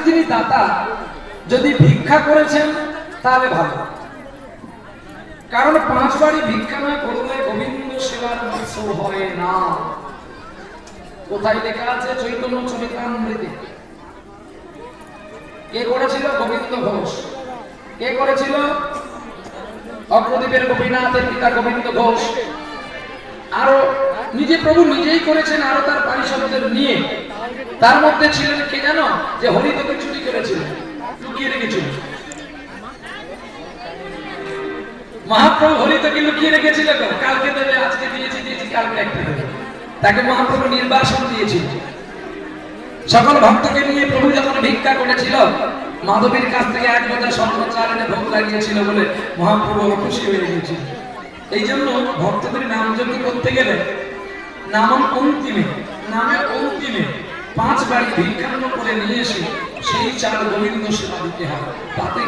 যিনি দাতা যদি ভিক্ষা করেছেন তাহলে ভালো, কারণ 5 বাড়ি ভিক্ষা না করলে গোবিন্দ সেবার অংশ হয় না। কোথায় লেখা আছে? চৈতন্য চরিতামৃতে। কে করেছিল? গোবিন্দ ঘোষ। কে করেছিল? অগ্রদ্বীপের গোপীনাথের পিতা গোবিন্দ ঘোষ। আরো নিজে প্রভু নিজেই করেছেন, আরো তার পারিষদদের নিয়ে। তার মধ্যে ছিলেন কে জানো? যে হরিতকে চুরি করেছিল, লুকিয়ে রেখেছিল। মহাপ্রভু হরিতকে লুকিয়ে রেখেছিল, কালকে দেবে, আজকে দিয়েছি কালকে একটা দেবে। তাকে মহাপ্রভু নির্বাসন দিয়েছিল। সকল ভক্তকে নিয়ে প্রভু যখন ভিক্ষা করেছিল, মাধবীর কাছ থেকে 1 বোঝা স্বর্ণ চাল এনে ভোগ লাগিয়েছিল বলে মহাপ্রভু খুশি হয়ে গিয়েছিল। এই জন্য ভক্তদের নাম যজ্ঞ করতে গেলে নামের অন্তিমে 5 বাড়ি ভিক্ষান্ন করে নিয়ে এসে সেই চাল গোবিন্দ সেবা দিতে হয়, তাতে